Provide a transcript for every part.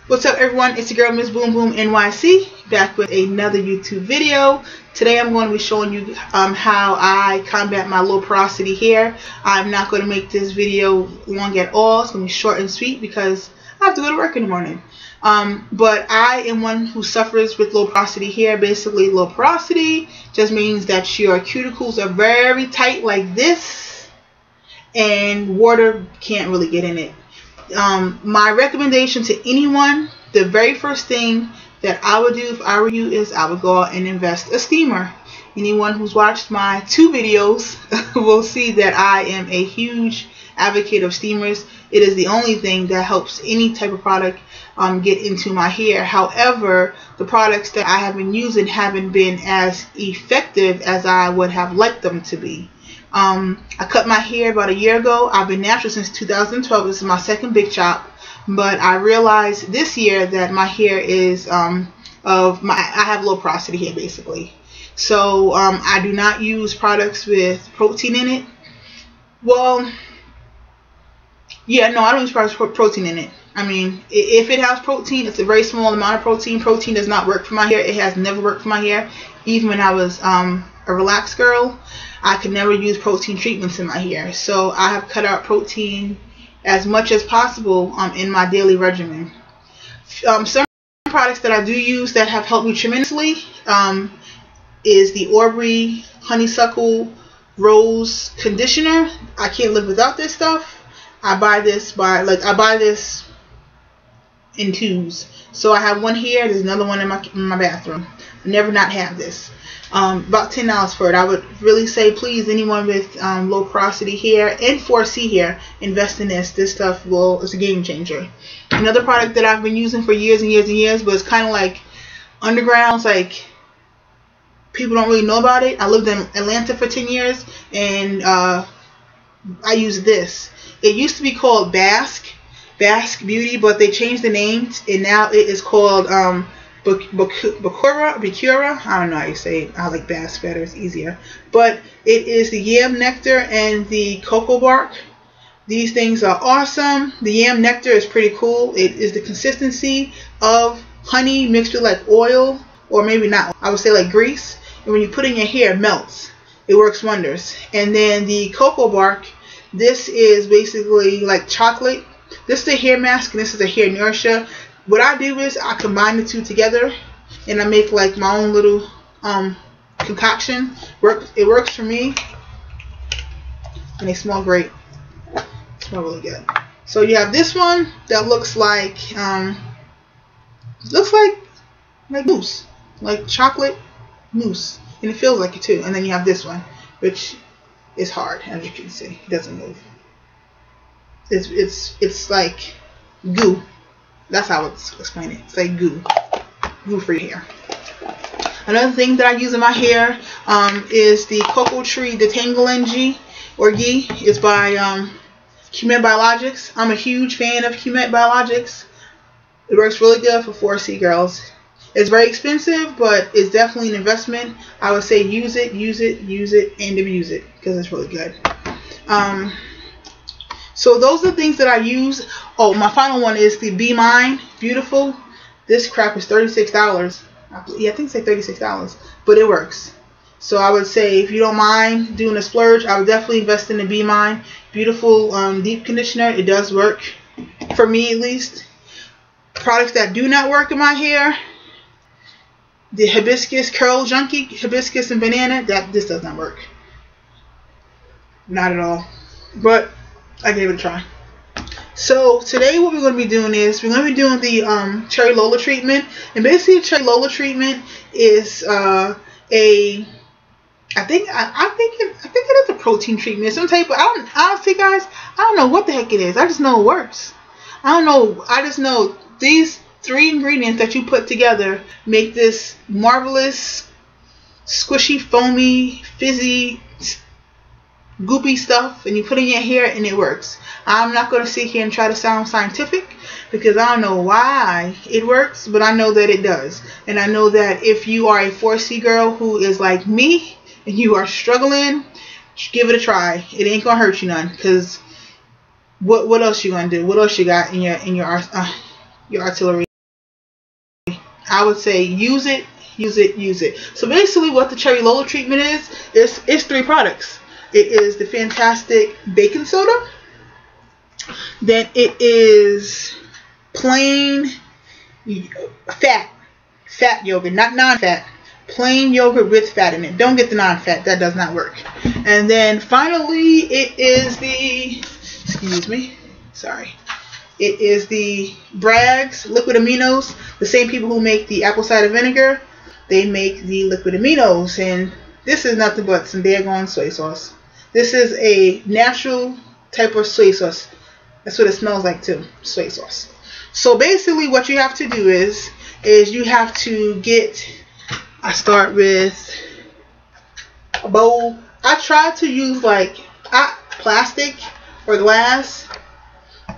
What's up, everyone? It's your girl Miss Boom Boom NYC, back with another YouTube video. Today I'm going to be showing you how I combat my low porosity hair. I'm not going to make this video long at all. It's going to be short and sweet because I have to go to work in the morning. But I am one who suffers with low porosity hair. Basically, low porosity just means that your cuticles are very tight like this and water can't really get in it. My recommendation to anyone, the very first thing that I would do if I were you is I would go out and invest a steamer. Anyone who's watched my 2 videos will see that I am a huge advocate of steamers. It is the only thing that helps any type of product get into my hair. However, the products that I have been using haven't been as effective as I would have liked them to be. I cut my hair about a year ago. I've been natural since 2012. This is my second big chop. But I realized this year that my hair is I have low porosity hair basically. So I do not use products with protein in it. Well, yeah, no, I don't use products with protein in it. I mean, if it has protein, it's a very small amount of protein. Protein does not work for my hair. It has never worked for my hair. Even when I was a relaxed girl, I could never use protein treatments in my hair. So I have cut out protein as much as possible in my daily regimen. Some products that I do use that have helped me tremendously is the Aubrey Honeysuckle Rose Conditioner. I can't live without this stuff. I buy this in 2s. So I have one here. There's another one in my bathroom. I never not have this. About $10 for it. I would really say, please, anyone with low porosity hair and 4C hair, invest in this. This stuff is a game changer. Another product that I've been using for years and years and years, but it's kind of like underground. It's like people don't really know about it. I lived in Atlanta for 10 years, and I use this. It used to be called Braggs Beauty, but they changed the name, and now it is called Bekura. I don't know how you say it. I like Bass better. It's easier. But it is the yam nectar and the cocoa bark. These things are awesome. The yam nectar is pretty cool. It is the consistency of honey mixed with like oil, or maybe not. I would say like grease. And when you put it in your hair, it melts. It works wonders. And then the cocoa bark. This is basically like chocolate. This is a hair mask, and this is a hair nourisher. What I do is I combine the two together, and I make like my own little concoction. It works for me, and they smell great. Smell really good. So you have this one that looks like mousse, like chocolate mousse, and it feels like it too. And then you have this one, which is hard, as you can see. It doesn't move. It's like goo. That's how I would explain it. It's like goo for your hair. Another thing that I use in my hair is the cocoa tree detangling ghee. It's by Qhemet Biologics. I'm a huge fan of Qhemet Biologics. It works really good for 4C girls. It's very expensive, but it's definitely an investment. I would say use it, and abuse it, because it's really good. So those are the things that I use. Oh, my final one is the Be Beautiful. This crap is $36. Yeah, I think it's like $36, but it works. So I would say if you don't mind doing a splurge, I would definitely invest in the Be Beautiful Deep Conditioner. It does work, for me at least. Products that do not work in my hair, the Hibiscus Curl Junkie, Hibiscus and Banana, this does not work. Not at all. But I gave it a try. So today what we're going to be doing is we're going to be doing the Cherry Lola treatment. And basically Cherry Lola treatment is I think it is a protein treatment. Some type of, honestly guys, I don't know what the heck it is. I just know it works. I don't know. I just know these 3 ingredients that you put together make this marvelous, squishy, foamy, fizzy, goopy stuff, and you put it in your hair and it works. I'm not going to sit here and try to sound scientific because I don't know why it works, but I know that it does. And I know that if you are a 4C girl who is like me and you are struggling, give it a try. It ain't going to hurt you none, because what else you going to do? What else you got in your artillery? I would say use it, use it, use it. So basically what the Cherry Lola treatment is it's 3 products. It is the fantastic baking soda. Then it is plain fat yogurt, not non-fat. Plain yogurt with fat in it. Don't get the non-fat. That does not work. And then finally it is the, excuse me, sorry. It is the Braggs Liquid Aminos. The same people who make the apple cider vinegar, they make the liquid aminos. And this is nothing but some daggone soy sauce. This is a natural type of soy sauce. That's what it smells like too, soy sauce. So basically what you have to do is you have to get, I start with a bowl. I try to use like plastic or glass.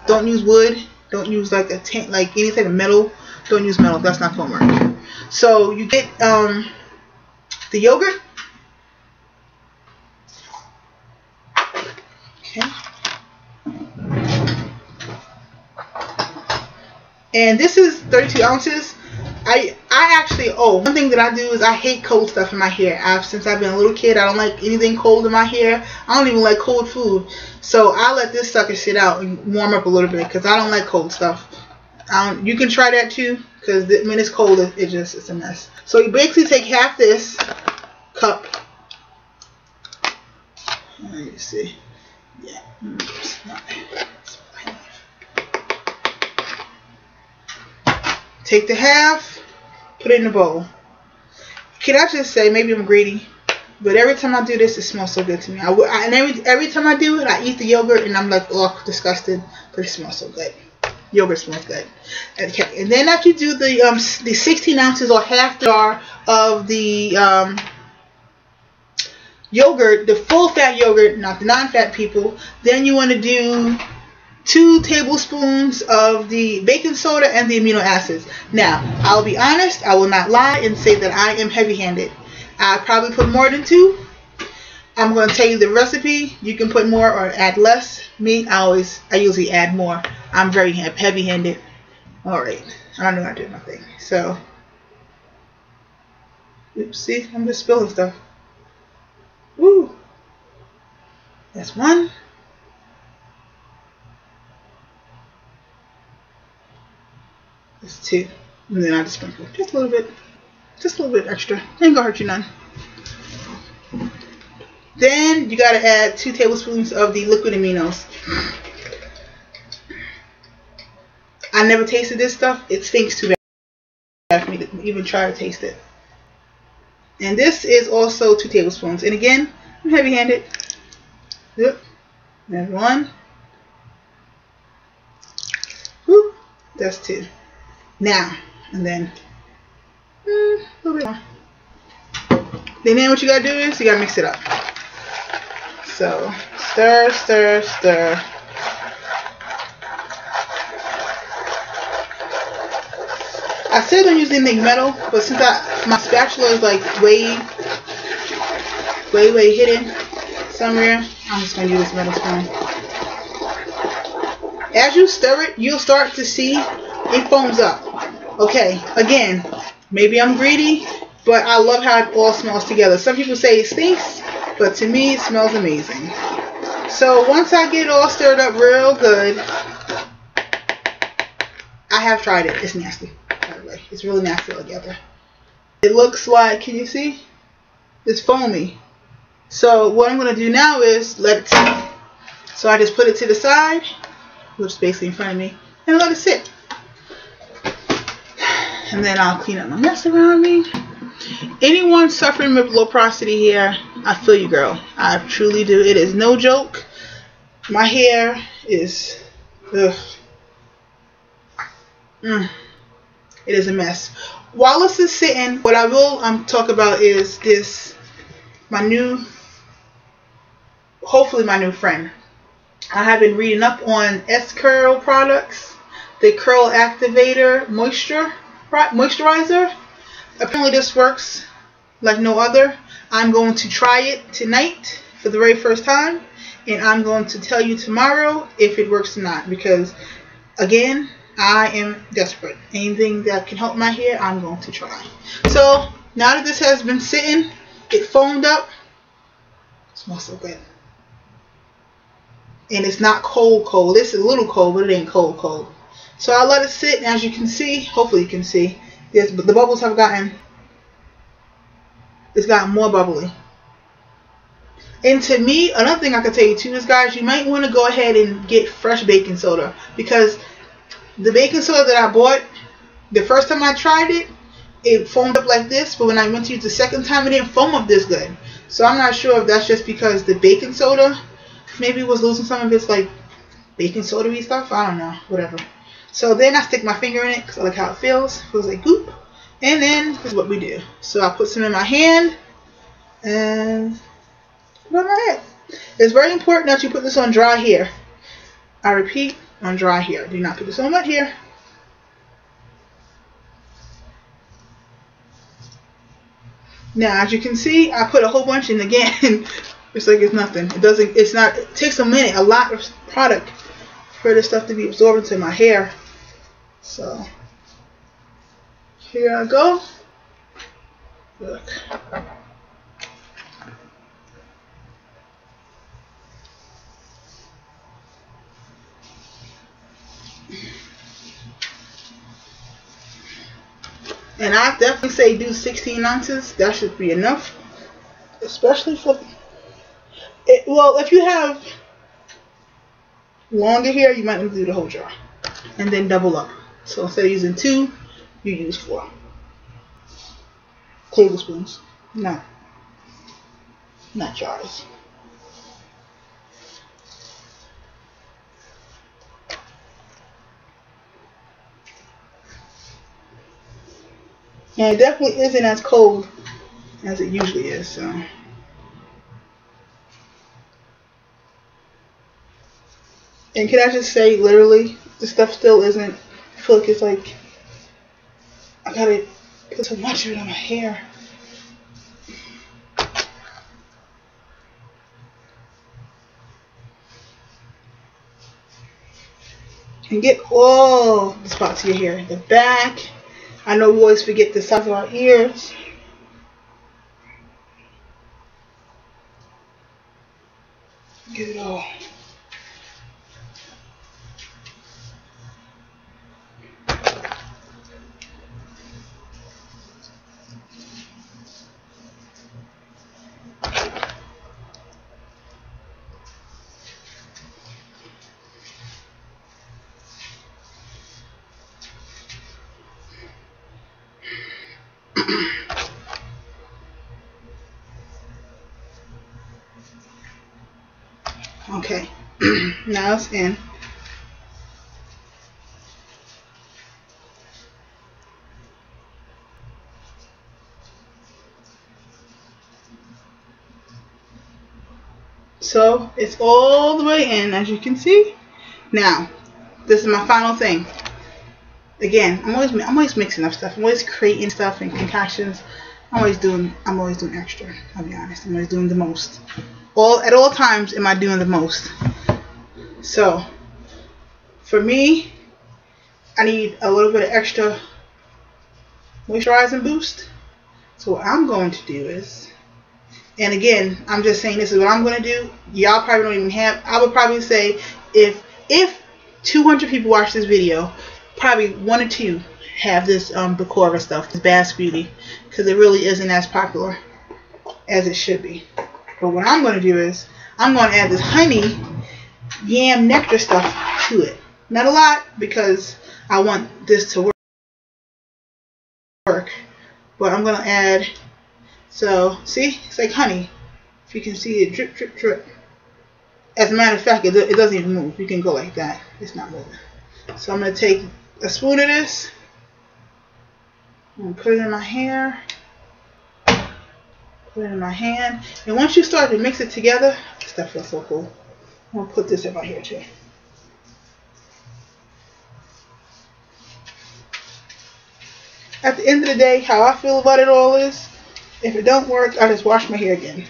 Don't use wood. Don't use like a tank, like any type of metal. Don't use metal. That's not gonna work. So you get the yogurt. Okay. And this is 32 ounces. I actually, one thing that I do is I hate cold stuff in my hair. Since I've been a little kid, I don't like anything cold in my hair. I don't even like cold food. So I let this sucker sit out and warm up a little bit because I don't like cold stuff. You can try that too, because when it's cold, it's a mess. So you basically take half this cup. Let me see. Yeah. Take the half, put it in the bowl. Can I just say, maybe I'm greedy, but every time I do this, it smells so good to me. And every time I do it, I eat the yogurt and I'm like, oh, disgusted, but it smells so good. Yogurt smells good. Okay, and then after you do the 16 ounces or half the jar of the yogurt, the full fat yogurt, not the non-fat people, then you want to do 2 tablespoons of the baking soda and the amino acids. Now, I'll be honest, I will not lie and say that I am heavy-handed. I probably put more than 2. I'm going to tell you the recipe. You can put more or add less. Me, I usually add more. I'm very heavy-handed. Alright, I don't know how to do my thing. So, oops, see, I'm just spilling stuff. Woo! That's 1. That's 2. And then I just sprinkle just a little bit extra. Ain't gonna hurt you none. Then you gotta add 2 tablespoons of the liquid aminos. I never tasted this stuff. It stinks too bad for me to even try to taste it. And this is also 2 tablespoons. And again, I'm heavy-handed. Yep. There's 1. Whoop. That's 2. Now, and then a little bit more. Then what you gotta do is you gotta mix it up. So stir, stir, stir. I said don't use anything metal, but since my spatula is like way hidden somewhere, I'm just gonna use this metal spoon. As you stir it, you'll start to see it foams up. Okay, again, maybe I'm greedy, but I love how it all smells together. Some people say it stinks, but to me it smells amazing. So once I get it all stirred up real good, I have tried it. It's nasty, by the way. It's really nasty together. It looks like, can you see? It's foamy. So what I'm going to do now is let it sit. So I just put it to the side, which is basically in front of me, and let it sit. And then I'll clean up my mess around me. Anyone suffering with low porosity hair, I feel you, girl. I truly do. It is no joke. My hair is, ugh. It is a mess. While this is sitting, what I will talk about is this, hopefully my new friend. I have been reading up on S-Curl products, the Curl Activator Moisturizer. Apparently this works like no other. I'm going to try it tonight for the very first time, and I'm going to tell you tomorrow if it works or not, because again, I am desperate. Anything that can help my hair, I'm going to try. So now that this has been sitting, it foamed up. It smells so good. And it's not cold. It's a little cold, but it ain't cold. So I let it sit, and as you can see, hopefully you can see, yes, but the bubbles have gotten, it's gotten more bubbly. And to me, another thing I can tell you too is, guys, you might want to go ahead and get fresh baking soda, because the baking soda that I bought, the first time I tried it, it foamed up like this, but when I went to use the second time, it didn't foam up this good. So I'm not sure if that's just because the baking soda maybe was losing some of its like baking soda-y stuff. I don't know, whatever. So then I stick my finger in it because I like how it feels. It feels like goop. And then this is what we do. So I put some in my hand and put it on my head. It's very important that you put this on dry hair. I repeat, on dry hair. Do not put this on wet hair. Now, as you can see, I put a whole bunch in again. It's like it's nothing. It takes a minute, a lot of product for this stuff to be absorbed into my hair. So, here I go. Look. And I definitely say do 16 ounces. That should be enough. Especially for it. Well, if you have longer hair, you might want to do the whole jar. And then double up. So instead of using 2, you use 4 tablespoons. No. Not jars. And it definitely isn't as cold as it usually is, so. And can I just say, literally, the stuff still isn't, I feel like it's like, I gotta put so much of it on my hair. And get all the spots of your hair. The back. I know we always forget the sides of our ears. Get it all. Okay, now it's in. So it's all the way in, as you can see. Now, this is my final thing. Again, I'm always mixing up stuff. I'm always creating stuff and concoctions. I'm always doing extra. I'll be honest. I'm always doing the most. At all times am I doing the most. So for me, I need a little bit of extra moisturizing boost. So what I'm going to do is, and again, I'm just saying this is what I'm going to do. Y'all probably don't even have, I would probably say if 200 people watch this video, probably 1 or 2 have this Bekura stuff, this Braggs Beauty, because it really isn't as popular as it should be. But what I'm going to do is, I'm going to add this honey yam nectar stuff to it. Not a lot, because I want this to work. But I'm going to add, so see, it's like honey. If you can see it drip, drip, drip. As a matter of fact, it doesn't even move. You can go like that. It's not moving. So I'm going to take a spoon of this and put it in my hair. Put it in my hand. And once you start to mix it together, this stuff feels so cool. I'm going to put this in my hair too. At the end of the day, how I feel about it all is, if it don't work, I just wash my hair again.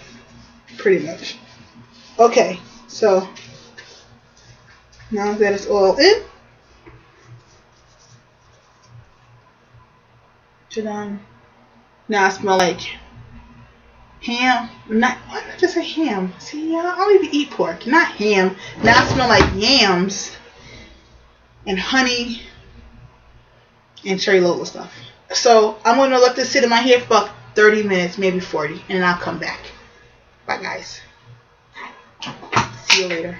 Pretty much. Okay, so now that it's all in, Now I smell like ham. Why did I just say ham? See, y'all, I don't even eat pork. Not ham. Now I smell like yams and honey and cherry lola stuff. So I'm going to let this sit in my hair for about 30 minutes, maybe 40, and then I'll come back. Bye, guys. See you later.